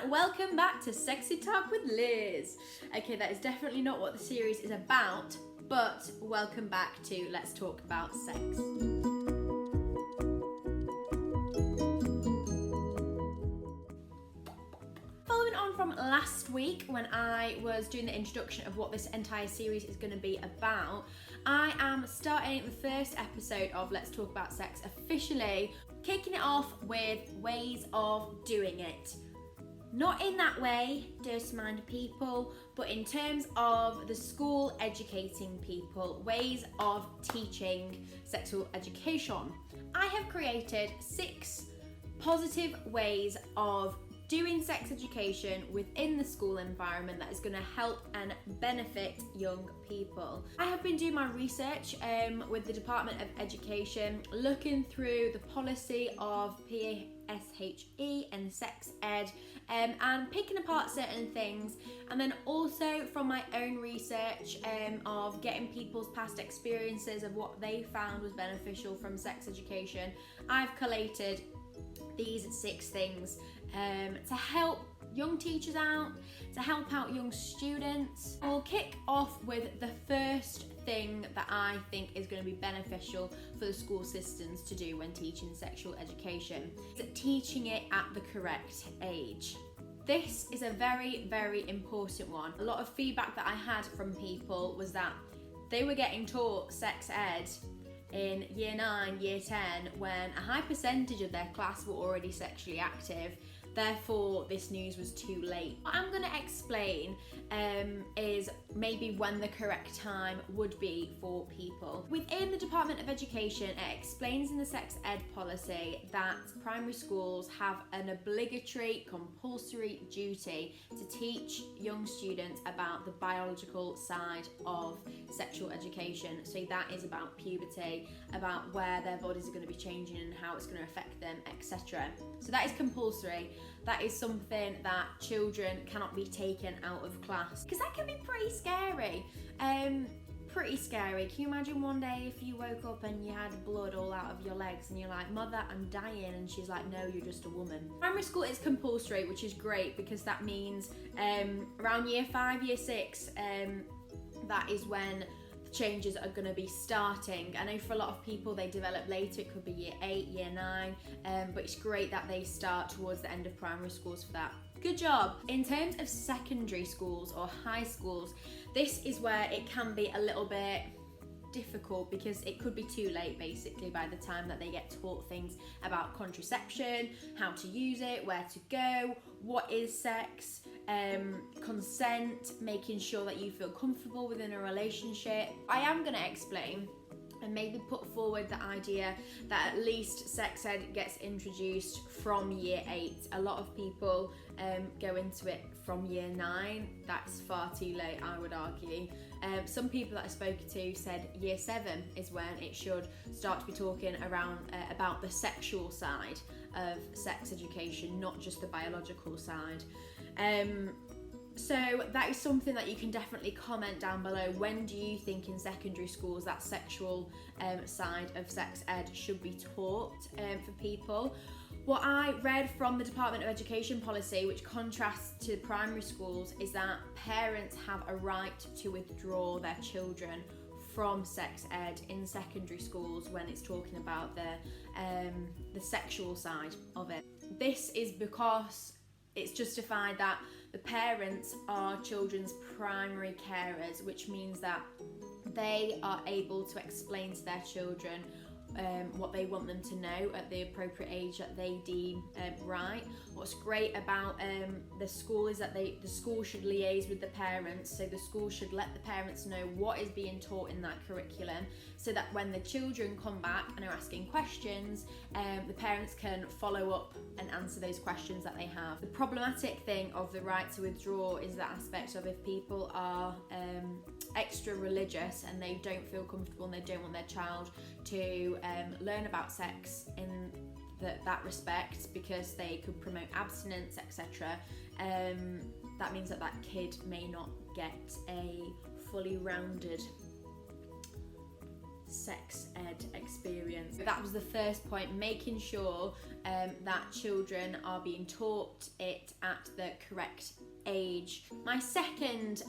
and welcome back to Sexy Talk with Liz. Okay, that is definitely not what the series is about, but welcome back to Let's Talk About Sex. Following on from last week when I was doing the introduction of what this entire series is going to be about, I am starting the first episode of Let's Talk About Sex officially, kicking it off with ways of doing it. Not in that way, dirty-minded people, but in terms of the school educating people, ways of teaching sexual education. I have created 6 positive ways of doing sex education within the school environment that is going to help and benefit young people. I have been doing my research with the Department of Education, looking through the policy of PSHE and sex ed, and picking apart certain things, and then also from my own research of getting people's past experiences of what they found was beneficial from sex education, I've collated these 6 things to help young teachers out, to help out young students. We'll kick off with the first thing that I think is going to be beneficial for the school systems to do when teaching sexual education. It's teaching it at the correct age. This is a very, very important one. A lot of feedback that I had from people was that they were getting taught sex ed in year 9, year 10, when a high percentage of their class were already sexually active. Therefore, this news was too late. What I'm going to explain is maybe when the correct time would be for people. Within the Department of Education, it explains in the sex ed policy that primary schools have an obligatory, compulsory duty to teach young students about the biological side of sexual education. So that is about puberty, about where their bodies are going to be changing and how it's going to affect them, etc. So that is compulsory. That is something that children cannot be taken out of class, because that can be pretty scary. Pretty scary. Can you imagine one day if you woke up and you had blood all out of your legs and you're like, "Mother, I'm dying," and she's like, "No, you're just a woman." Primary school is compulsory, which is great because that means around year 5, year 6, that is when changes are going to be starting. I know for a lot of people they develop later, it could be year 8, year 9, but it's great that they start towards the end of primary schools for that. Good job. In terms of secondary schools or high schools, this is where it can be a little bit difficult because it could be too late basically by the time that they get taught things about contraception, how to use it, where to go, what is sex, consent, making sure that you feel comfortable within a relationship. I am going to explain and maybe put forward the idea that at least sex ed gets introduced from year 8. A lot of people go into it from year 9. That's far too late, I would argue. Some people that I spoke to said year 7 is when it should start to be talking around about the sexual side of sex education, not just the biological side. So that is something that you can definitely comment down below. When do you think in secondary schools that sexual side of sex ed should be taught for people? What I read from the Department of Education policy, which contrasts to primary schools, is that parents have a right to withdraw their children from sex ed in secondary schools when it's talking about the sexual side of it. This is because it's justified that the parents are children's primary carers, which means that they are able to explain to their children what they want them to know at the appropriate age that they deem right. What's great about the school is that the school should liaise with the parents, so the school should let the parents know what is being taught in that curriculum, so that when the children come back and are asking questions, the parents can follow up and answer those questions that they have. The problematic thing of the right to withdraw is the aspect of if people are extra religious and they don't feel comfortable and they don't want their child to learn about sex in that respect because they could promote abstinence, etc. That means that kid may not get a fully rounded sex ed experience. That was the first point, making sure that children are being taught it at the correct age. My second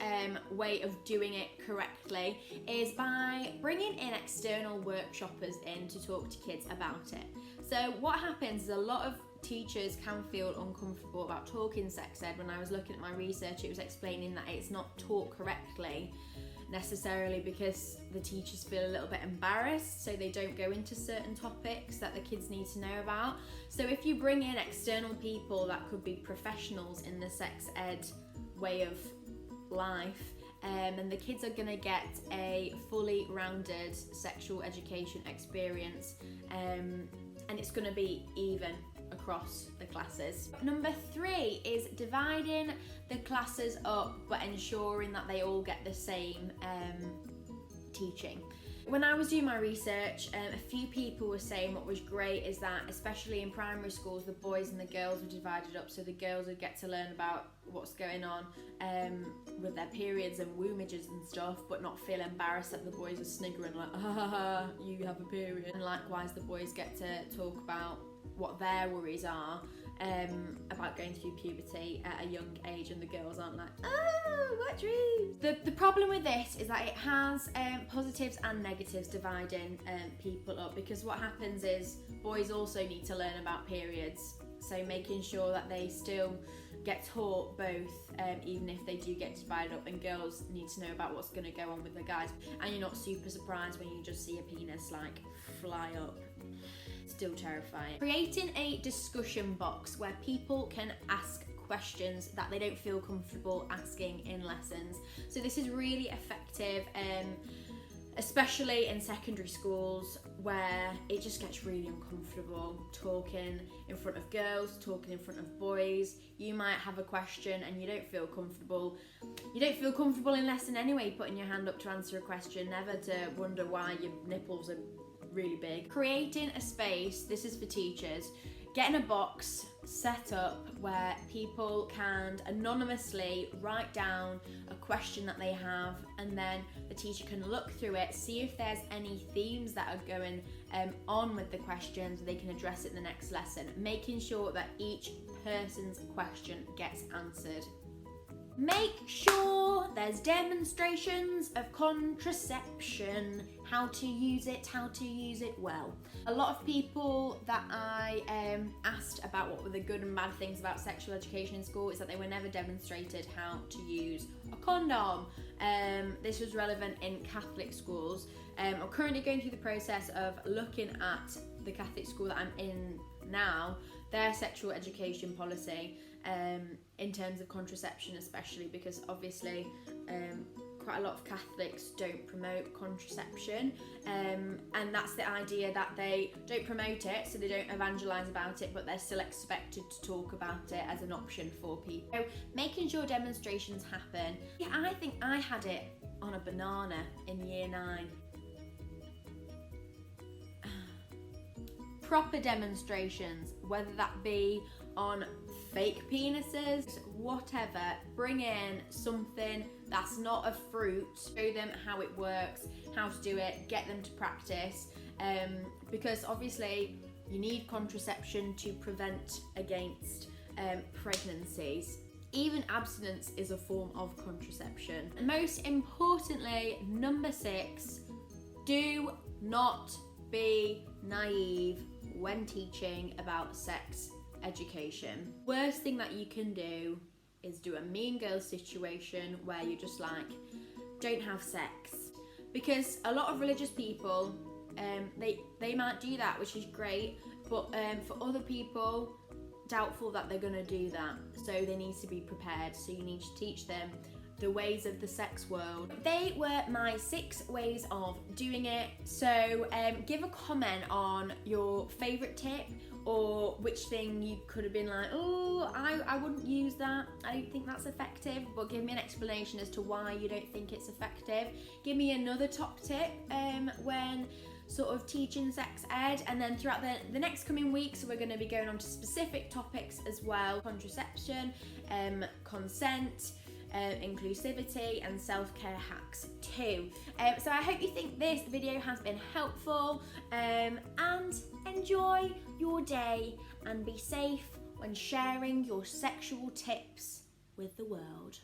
way of doing it correctly is by bringing in external workshoppers in to talk to kids about it. So what happens is a lot of teachers can feel uncomfortable about talking sex ed. When I was looking at my research, it was explaining that it's not taught correctly necessarily because the teachers feel a little bit embarrassed, so they don't go into certain topics that the kids need to know about. So if you bring in external people that could be professionals in the sex ed way of life, and the kids are going to get a fully rounded sexual education experience, and it's going to be even across the classes. Number 3 is dividing the classes up but ensuring that they all get the same teaching. When I was doing my research, a few people were saying what was great is that, especially in primary schools, the boys and the girls were divided up, so the girls would get to learn about what's going on with their periods and wombages and stuff, but not feel embarrassed that the boys are sniggering like, ah, you have a period. And likewise, the boys get to talk about what their worries are about going through puberty at a young age, and the girls aren't like, oh, what dreams. The problem with this is that it has positives and negatives dividing people up, because what happens is boys also need to learn about periods, so making sure that they still get taught both, even if they do get divided up, and girls need to know about what's going to go on with the guys, and you're not super surprised when you just see a penis like fly up. Still terrifying. Creating a discussion box where people can ask questions that they don't feel comfortable asking in lessons. So this is really effective, especially in secondary schools where it just gets really uncomfortable talking in front of girls, talking in front of boys. You might have a question and you don't feel comfortable. You don't feel comfortable in lesson anyway, putting your hand up to answer a question, never to wonder why your nipples are really big. Creating a space, this is for teachers, getting a box set up where people can anonymously write down a question that they have, and then the teacher can look through it, see if there's any themes that are going on with the questions, they can address it in the next lesson, making sure that each person's question gets answered. Make sure there's demonstrations of contraception, how to use it well. A lot of people that I asked about what were the good and bad things about sexual education in school is that they were never demonstrated how to use a condom. This was relevant in Catholic schools. I'm currently going through the process of looking at the Catholic school that I'm in now, their sexual education policy, in terms of contraception, especially because obviously quite a lot of Catholics don't promote contraception, and that's the idea, that they don't promote it, so they don't evangelise about it, but they're still expected to talk about it as an option for people. So making sure demonstrations happen. Yeah, I think I had it on a banana in year 9. Proper demonstrations, whether that be on fake penises, whatever, bring in something that's not a fruit, show them how it works, how to do it, get them to practice, because obviously you need contraception to prevent against pregnancies. Even abstinence is a form of contraception. And most importantly, number 6, do not be naive when teaching about sex education. Worst thing that you can do is do a mean girl situation where you're just like, don't have sex. Because a lot of religious people, they might do that, which is great, but for other people, doubtful that they're gonna do that. So they need to be prepared. So you need to teach them the ways of the sex world. They were my 6 ways of doing it. So give a comment on your favourite tip, or which thing you could have been like, oh, I wouldn't use that, I don't think that's effective, but give me an explanation as to why you don't think it's effective. Give me another top tip when sort of teaching sex ed, and then throughout the next coming weeks we're going to be going on to specific topics as well: contraception, consent, inclusivity and self-care hacks too. So I hope you think this video has been helpful, and enjoy your day and be safe when sharing your sexual tips with the world.